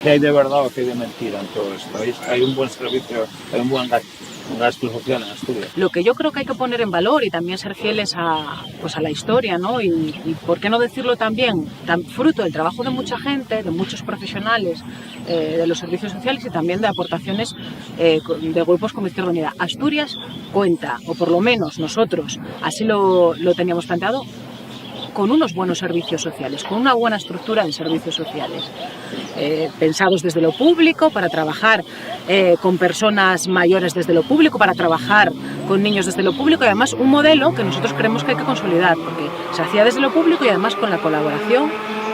¿Qué hay de verdad o qué hay de mentira en todo esto? ¿Hay un buen servicio, hay un buen gasto social en Asturias? Lo que yo creo que hay que poner en valor y también ser fieles pues a la historia, ¿no? Y por qué no decirlo también, fruto del trabajo de mucha gente, de muchos profesionales de los servicios sociales y también de aportaciones de grupos como Izquierda Unida. Asturias cuenta, o por lo menos nosotros así lo teníamos planteado, con unos buenos servicios sociales, con una buena estructura de servicios sociales, pensados desde lo público, para trabajar con personas mayores desde lo público, para trabajar con niños desde lo público, y además un modelo que nosotros creemos que hay que consolidar, porque se hacía desde lo público y además con la colaboración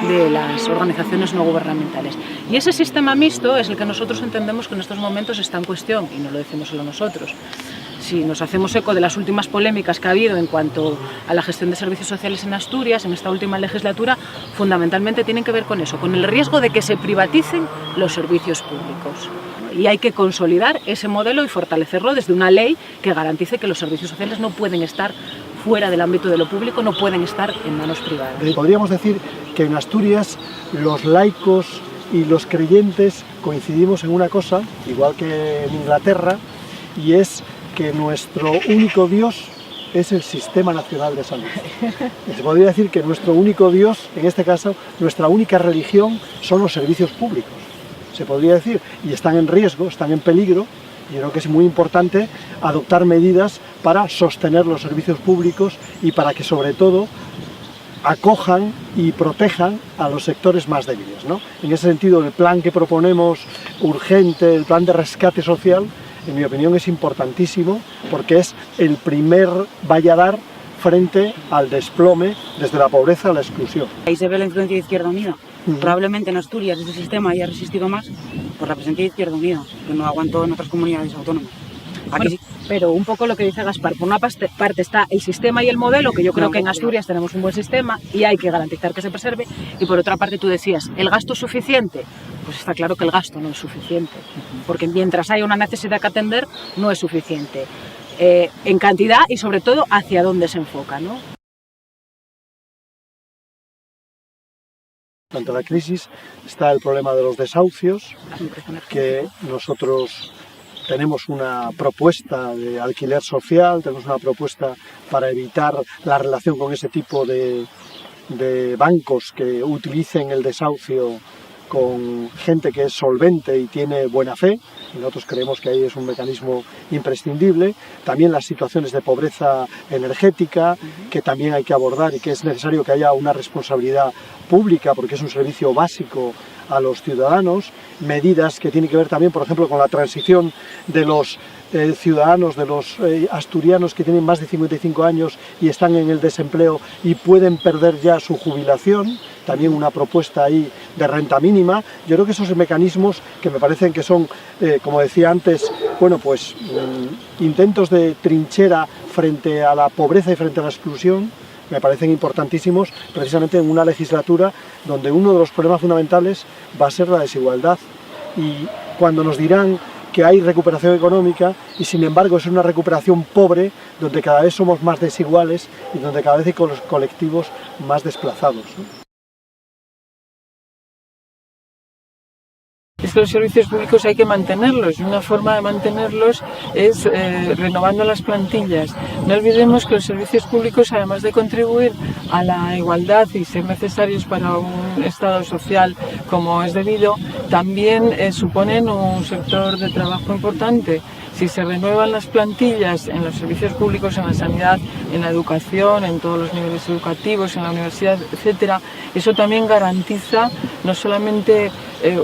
de las organizaciones no gubernamentales. Y ese sistema mixto es el que nosotros entendemos que en estos momentos está en cuestión, y no lo decimos solo nosotros. Si nos hacemos eco de las últimas polémicas que ha habido en cuanto a la gestión de servicios sociales en Asturias, en esta última legislatura, fundamentalmente tienen que ver con eso, con el riesgo de que se privaticen los servicios públicos. Y hay que consolidar ese modelo y fortalecerlo desde una ley que garantice que los servicios sociales no pueden estar fuera del ámbito de lo público, no pueden estar en manos privadas. Podríamos decir que en Asturias los laicos y los creyentes coincidimos en una cosa, igual que en Inglaterra, y es que nuestro único Dios es el Sistema Nacional de Salud. Se podría decir que nuestro único Dios, en este caso, nuestra única religión son los servicios públicos, se podría decir, y están en riesgo, están en peligro. Yo creo que es muy importante adoptar medidas para sostener los servicios públicos y para que, sobre todo, acojan y protejan a los sectores más débiles, ¿no? En ese sentido, el plan que proponemos urgente, el plan de rescate social, en mi opinión es importantísimo porque es el primer valladar frente al desplome desde la pobreza a la exclusión. Ahí se ve la influencia de Izquierda Unida. Probablemente en Asturias ese sistema haya resistido más por la presencia de Izquierda Unida, que no aguantó en otras comunidades autónomas. Bueno, sí. Pero un poco lo que dice Gaspar, por una parte está el sistema y el modelo, que yo creo que en Asturias tenemos un buen sistema y hay que garantizar que se preserve, y por otra parte tú decías, ¿el gasto es suficiente? Pues está claro que el gasto no es suficiente, porque mientras haya una necesidad que atender, no es suficiente. En cantidad y sobre todo hacia dónde se enfoca, ¿no? Ante la crisis está el problema de los desahucios, que nosotros tenemos una propuesta de alquiler social, tenemos una propuesta para evitar la relación con ese tipo de bancos que utilicen el desahucio con gente que es solvente y tiene buena fe, y nosotros creemos que ahí es un mecanismo imprescindible. También las situaciones de pobreza energética, que también hay que abordar y que es necesario que haya una responsabilidad pública porque es un servicio básico a los ciudadanos. Medidas que tienen que ver también, por ejemplo, con la transición de los ciudadanos, de los asturianos que tienen más de 55 años y están en el desempleo y pueden perder ya su jubilación. También una propuesta ahí de renta mínima. Yo creo que esos mecanismos que me parecen que son, como decía antes, bueno, pues intentos de trinchera frente a la pobreza y frente a la exclusión, me parecen importantísimos precisamente en una legislatura donde uno de los problemas fundamentales va a ser la desigualdad. Y cuando nos dirán que hay recuperación económica y sin embargo es una recuperación pobre, donde cada vez somos más desiguales y donde cada vez hay con los colectivos más desplazados, ¿no? Es que los servicios públicos hay que mantenerlos y una forma de mantenerlos es renovando las plantillas. No olvidemos que los servicios públicos, además de contribuir a la igualdad y ser necesarios para un Estado social como es debido, también suponen un sector de trabajo importante. Si se renuevan las plantillas en los servicios públicos, en la sanidad, en la educación, en todos los niveles educativos, en la universidad, etcétera, eso también garantiza no solamente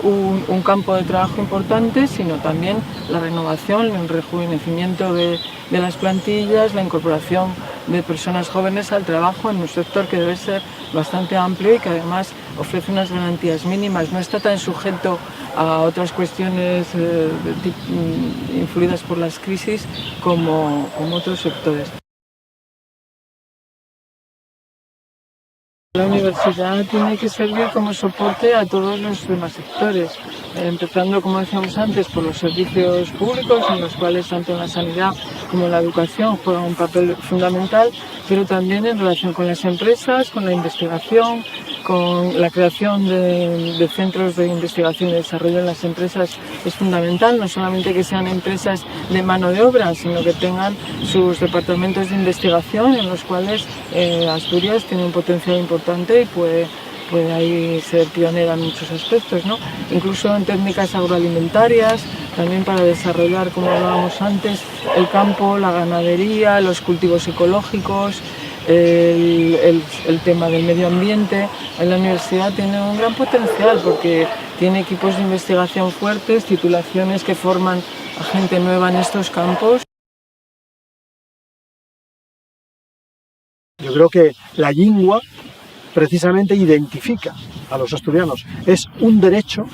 un campo de trabajo importante, sino también la renovación, el rejuvenecimiento de las plantillas, la incorporación de personas jóvenes al trabajo en un sector que debe ser bastante amplio y que además ofrece unas garantías mínimas, no está tan sujeto a otras cuestiones influidas por las crisis como otros sectores. La universidad tiene que servir como soporte a todos los demás sectores, empezando, como decíamos antes, por los servicios públicos, en los cuales tanto la sanidad como la educación juegan un papel fundamental, pero también en relación con las empresas, con la investigación, con la creación de centros de investigación y desarrollo en las empresas es fundamental, no solamente que sean empresas de mano de obra, sino que tengan sus departamentos de investigación en los cuales Asturias tiene un potencial importante y puede ahí ser pionera en muchos aspectos, ¿no? Incluso en técnicas agroalimentarias, también para desarrollar, como hablábamos antes, el campo, la ganadería, los cultivos ecológicos, el tema del medio ambiente. La universidad tiene un gran potencial porque tiene equipos de investigación fuertes, titulaciones que forman a gente nueva en estos campos. Yo creo que la lengua precisamente identifica a los asturianos, es un derecho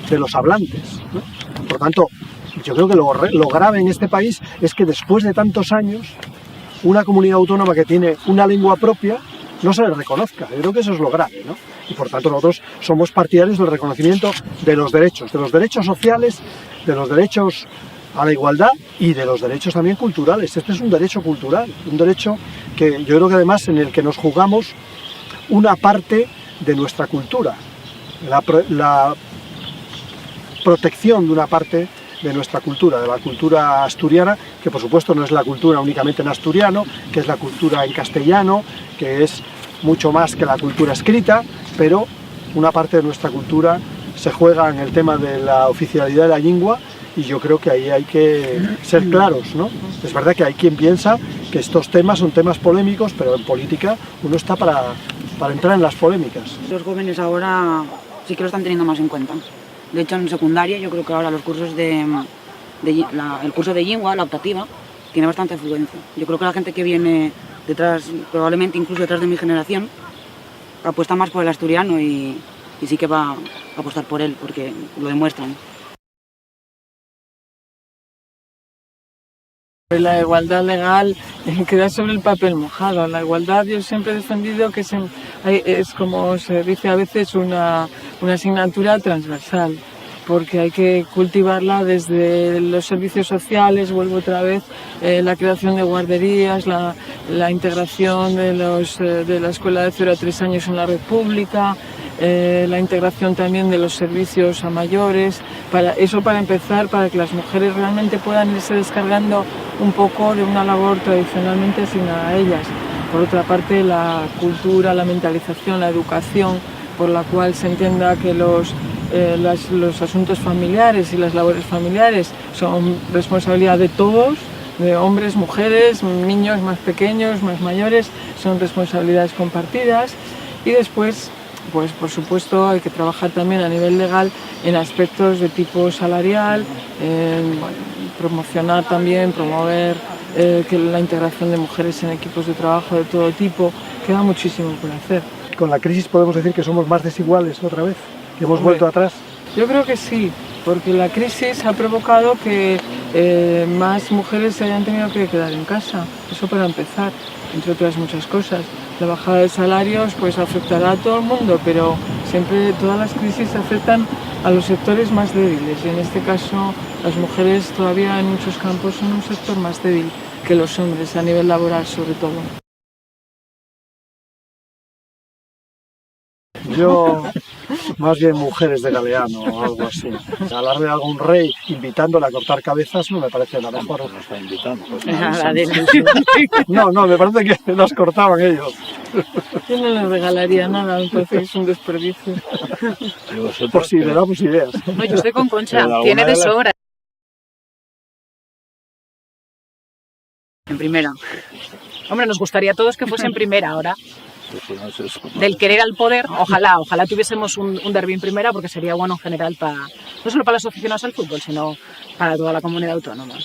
de los hablantes, ¿no? Por tanto, yo creo que lo grave en este país es que después de tantos años, una comunidad autónoma que tiene una lengua propia no se le reconozca. Yo creo que eso es lo grave, ¿no? Y por tanto nosotros somos partidarios del reconocimiento de los derechos sociales, de los derechos a la igualdad y de los derechos también culturales. Este es un derecho cultural, un derecho que yo creo que además en el que nos jugamos una parte de nuestra cultura, la protección de una parte de nuestra cultura, de la cultura asturiana, que por supuesto no es la cultura únicamente en asturiano, que es la cultura en castellano, que es mucho más que la cultura escrita, pero una parte de nuestra cultura se juega en el tema de la oficialidad de la lengua y yo creo que ahí hay que ser claros, ¿no? Es verdad que hay quien piensa que estos temas son temas polémicos, pero en política uno está para entrar en las polémicas. Los jóvenes ahora sí que lo están teniendo más en cuenta. De hecho, en secundaria yo creo que ahora los cursos el curso de lengua, la optativa, tiene bastante afluencia. Yo creo que la gente que viene detrás, probablemente incluso detrás de mi generación, apuesta más por el asturiano y sí que va a apostar por él, porque lo demuestran. La igualdad legal queda sobre el papel mojado. La igualdad yo siempre he defendido que es como se dice a veces una asignatura transversal, porque hay que cultivarla desde los servicios sociales, vuelvo otra vez, la creación de guarderías, la integración de la escuela de 0 a 3 años en la red pública, la integración también de los servicios a mayores, para empezar, para que las mujeres realmente puedan irse descargando un poco de una labor tradicionalmente asignada a ellas. Por otra parte, la cultura, la mentalización, la educación, por la cual se entienda que los asuntos familiares y las labores familiares son responsabilidad de todos, de hombres, mujeres, niños más pequeños, más mayores, son responsabilidades compartidas. Y después, pues por supuesto, hay que trabajar también a nivel legal en aspectos de tipo salarial, promocionar también, promover que la integración de mujeres en equipos de trabajo de todo tipo. Queda muchísimo por hacer. ¿Con la crisis podemos decir que somos más desiguales otra vez? ¿Que hemos vuelto atrás? Yo creo que sí, porque la crisis ha provocado que más mujeres se hayan tenido que quedar en casa. Eso para empezar, entre otras muchas cosas. La bajada de salarios pues afectará a todo el mundo, pero siempre todas las crisis afectan a los sectores más débiles. Y en este caso las mujeres todavía en muchos campos son un sector más débil que los hombres, a nivel laboral sobre todo. Yo, más bien mujeres de Galeano o algo así. Hablar de algún rey invitándole a cortar cabezas no me parece la mejor. No está invitando. Pues No, me parece que las cortaban ellos. Yo no les regalaría nada, me parece que es un desperdicio. Por si le damos ideas. No, yo estoy con Concha, tiene de sobra. En primera. Hombre, nos gustaría a todos que fuese en primera ahora. Del querer al poder, ojalá tuviésemos un derbi en primera, porque sería bueno en general no solo para los aficionados al fútbol, sino para toda la comunidad autónoma.